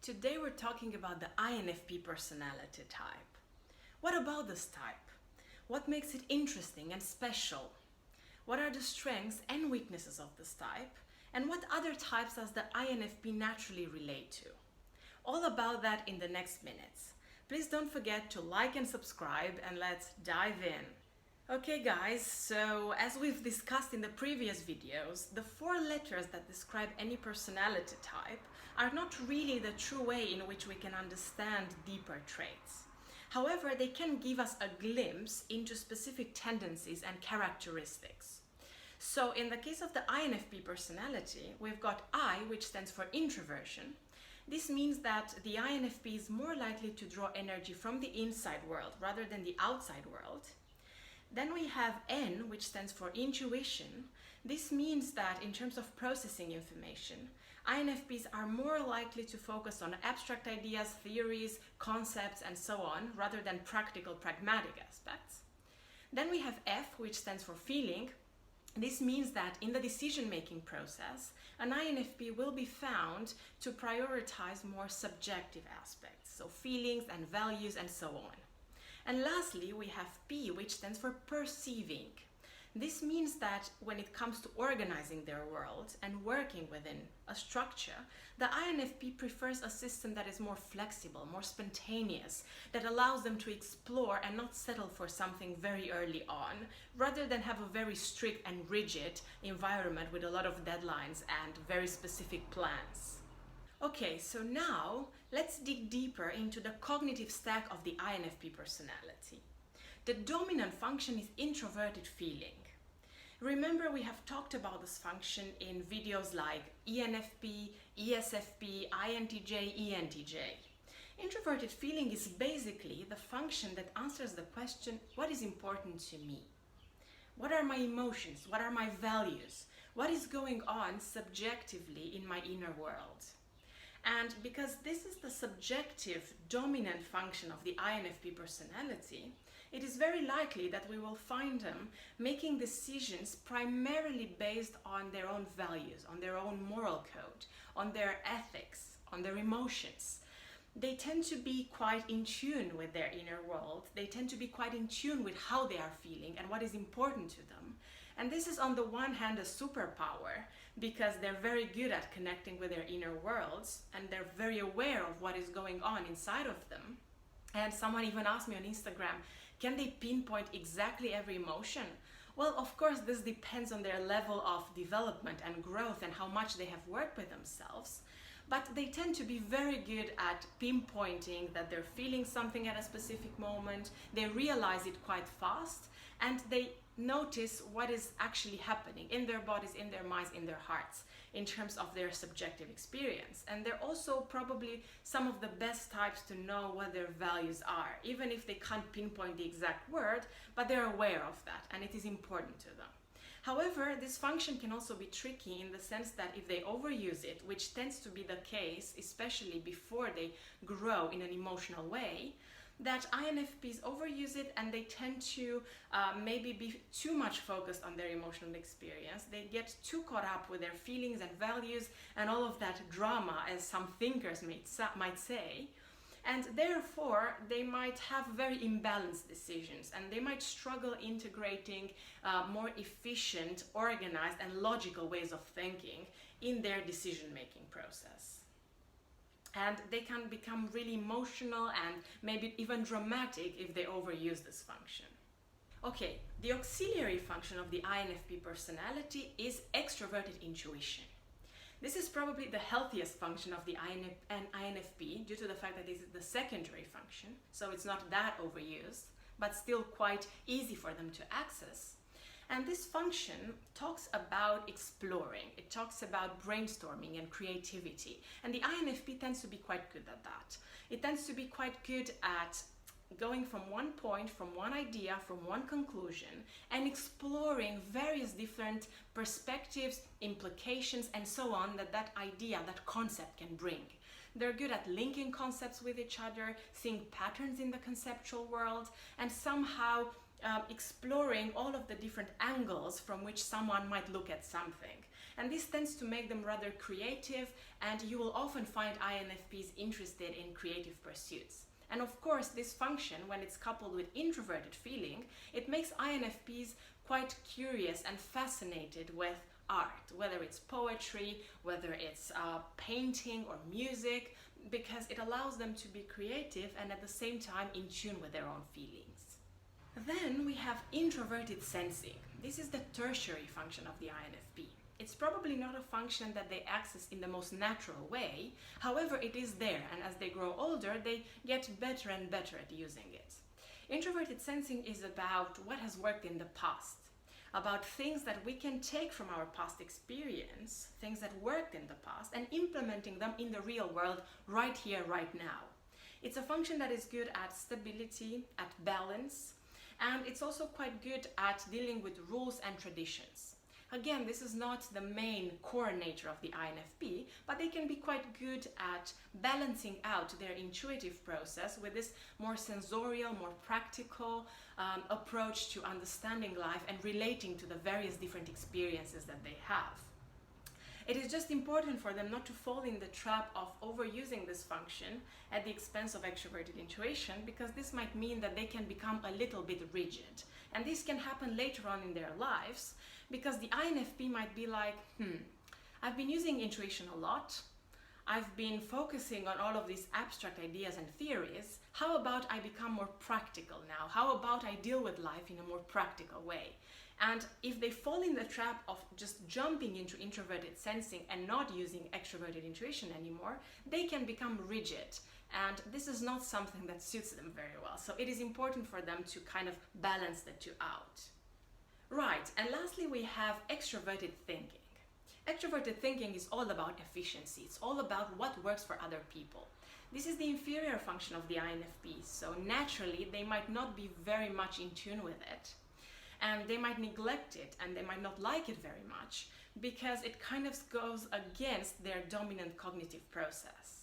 Today we're talking about the INFP personality type. What about this type? What makes it interesting and special? What are the strengths and weaknesses of this type? And what other types does the INFP naturally relate to? All about that in the next minutes. Please don't forget to like and subscribe, and let's dive in. Okay guys, so as we've discussed in the previous videos, the 4 letters that describe any personality type are not really the true way in which we can understand deeper traits. However, they can give us a glimpse into specific tendencies and characteristics. So in the case of the INFP personality, we've got I, which stands for introversion. This means that the INFP is more likely to draw energy from the inside world rather than the outside world. Then we have N, which stands for intuition. This means that in terms of processing information, INFPs are more likely to focus on abstract ideas, theories, concepts, and so on, rather than practical, pragmatic aspects. Then we have F, which stands for feeling. This means that in the decision-making process, an INFP will be found to prioritize more subjective aspects, so feelings and values and so on. And lastly, we have P, which stands for perceiving. This means that when it comes to organizing their world and working within a structure, the INFP prefers a system that is more flexible, more spontaneous, that allows them to explore and not settle for something very early on, rather than have a very strict and rigid environment with a lot of deadlines and very specific plans. Okay, so now let's dig deeper into the cognitive stack of the INFP personality. The dominant function is introverted feeling. Remember, we have talked about this function in videos like ENFP, ESFP, INTJ, ENTJ. Introverted feeling is basically the function that answers the question, what is important to me? What are my emotions? What are my values? What is going on subjectively in my inner world? And because this is the subjective dominant function of the INFP personality, it is very likely that we will find them making decisions primarily based on their own values, on their own moral code, on their ethics, on their emotions. They tend to be quite in tune with their inner world. They tend to be quite in tune with how they are feeling and what is important to them. And this is on the one hand a superpower, because they're very good at connecting with their inner worlds and they're very aware of what is going on inside of them. And someone even asked me on Instagram, can they pinpoint exactly every emotion? Well, of course, this depends on their level of development and growth and how much they have worked with themselves. But they tend to be very good at pinpointing that they're feeling something at a specific moment. They realize it quite fast, and they notice what is actually happening in their bodies, in their minds, in their hearts, in terms of their subjective experience. And they're also probably some of the best types to know what their values are, even if they can't pinpoint the exact word, but they're aware of that, and it is important to them. However, this function can also be tricky in the sense that if they overuse it, which tends to be the case, especially before they grow in an emotional way, that INFPs overuse it and they tend to maybe be too much focused on their emotional experience. They get too caught up with their feelings and values and all of that drama, as some thinkers might say. And therefore, they might have very imbalanced decisions, and they might struggle integrating more efficient, organized, and logical ways of thinking in their decision-making process. And they can become really emotional and maybe even dramatic if they overuse this function. Okay, the auxiliary function of the INFP personality is extraverted intuition. This is probably the healthiest function of the INFP due to the fact that this is the secondary function, so it's not that overused, but still quite easy for them to access. And this function talks about exploring, it talks about brainstorming and creativity. And the INFP tends to be quite good at that. It tends to be quite good at going from one point, from one idea, from one conclusion, and exploring various different perspectives, implications, and so on that idea, that concept can bring. They're good at linking concepts with each other, seeing patterns in the conceptual world, and somehow exploring all of the different angles from which someone might look at something. And this tends to make them rather creative, and you will often find INFPs interested in creative pursuits. And of course, this function, when it's coupled with introverted feeling, it makes INFPs quite curious and fascinated with art, whether it's poetry, whether it's painting or music, because it allows them to be creative and at the same time in tune with their own feelings. Then we have introverted sensing. This is the tertiary function of the INFP. It's probably not a function that they access in the most natural way. However, it is there, and as they grow older, they get better and better at using it. Introverted sensing is about what has worked in the past, about things that we can take from our past experience, things that worked in the past, and implementing them in the real world right here, right now. It's a function that is good at stability, at balance, and it's also quite good at dealing with rules and traditions. Again, this is not the main core nature of the INFP, but they can be quite good at balancing out their intuitive process with this more sensorial, more practical approach to understanding life and relating to the various different experiences that they have. It is just important for them not to fall in the trap of overusing this function at the expense of extroverted intuition, because this might mean that they can become a little bit rigid. And this can happen later on in their lives, because the INFP might be like, I've been using intuition a lot, I've been focusing on all of these abstract ideas and theories, how about I become more practical now? How about I deal with life in a more practical way? And if they fall in the trap of just jumping into introverted sensing and not using extroverted intuition anymore, they can become rigid. And this is not something that suits them very well. So it is important for them to kind of balance the two out. Right, and lastly we have extraverted thinking. Extraverted thinking is all about efficiency. It's all about what works for other people. This is the inferior function of the INFP, so naturally they might not be very much in tune with it. And they might neglect it, and they might not like it very much, because it kind of goes against their dominant cognitive process.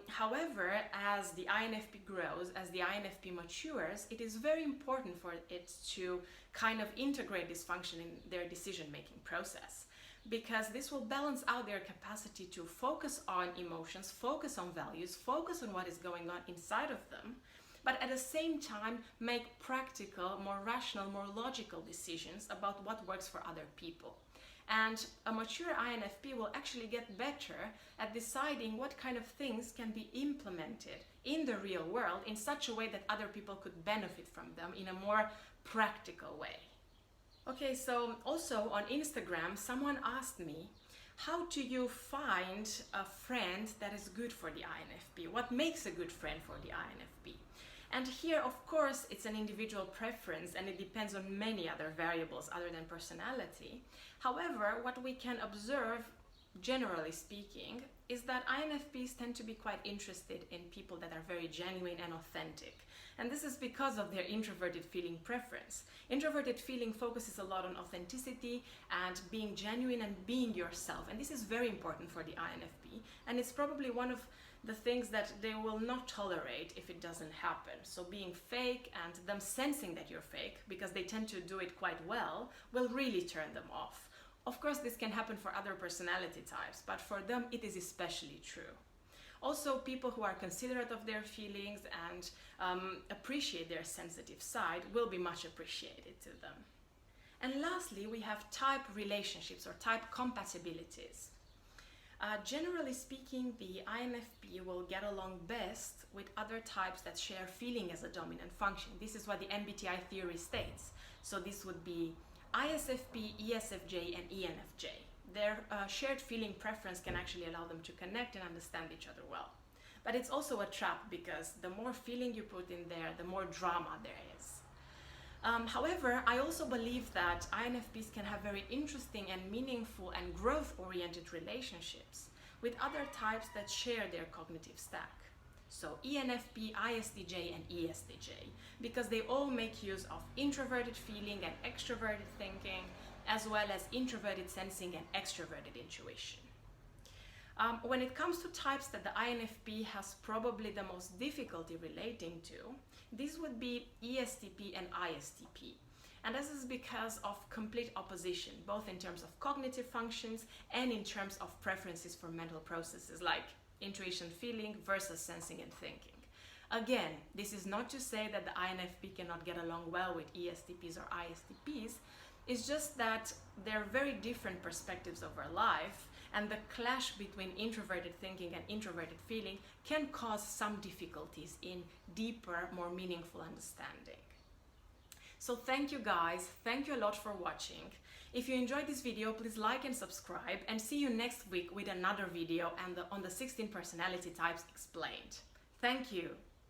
However, as the INFP grows, as the INFP matures, it is very important for it to kind of integrate this function in their decision-making process, because this will balance out their capacity to focus on emotions, focus on values, focus on what is going on inside of them, but at the same time make practical, more rational, more logical decisions about what works for other people. And a mature INFP will actually get better at deciding what kind of things can be implemented in the real world in such a way that other people could benefit from them in a more practical way. Okay, so also on Instagram, someone asked me, how do you find a friend that is good for the INFP? What makes a good friend for the INFP? And here, of course, it's an individual preference and it depends on many other variables other than personality. However, what we can observe, generally speaking, is that INFPs tend to be quite interested in people that are very genuine and authentic. And this is because of their introverted feeling preference. Introverted feeling focuses a lot on authenticity and being genuine and being yourself. And this is very important for the INFP. And it's probably one of the things that they will not tolerate if it doesn't happen. So being fake and them sensing that you're fake, because they tend to do it quite well, will really turn them off. Of course, this can happen for other personality types, but for them it is especially true. Also, people who are considerate of their feelings and appreciate their sensitive side will be much appreciated to them. And lastly, we have type relationships or type compatibilities. Generally speaking, the INFP will get along best with other types that share feeling as a dominant function. This is what the MBTI theory states. So this would be ISFP, ESFJ, and ENFJ. Their shared feeling preference can actually allow them to connect and understand each other well. But it's also a trap, because the more feeling you put in there, the more drama there is. However, I also believe that INFPs can have very interesting and meaningful and growth-oriented relationships with other types that share their cognitive stack. So ENFP, ISTJ, and ESTJ, because they all make use of introverted feeling and extroverted thinking, as well as introverted sensing and extraverted intuition. When it comes to types that the INFP has probably the most difficulty relating to, these would be ESTP and ISTP. And this is because of complete opposition, both in terms of cognitive functions and in terms of preferences for mental processes like intuition, feeling versus sensing and thinking. Again, this is not to say that the INFP cannot get along well with ESTPs or ISTPs. It's just that they're very different perspectives over life, and the clash between introverted thinking and introverted feeling can cause some difficulties in deeper, more meaningful understanding. So thank you guys, thank you a lot for watching. If you enjoyed this video, please like and subscribe, and see you next week with another video and on the 16 personality types explained. Thank you.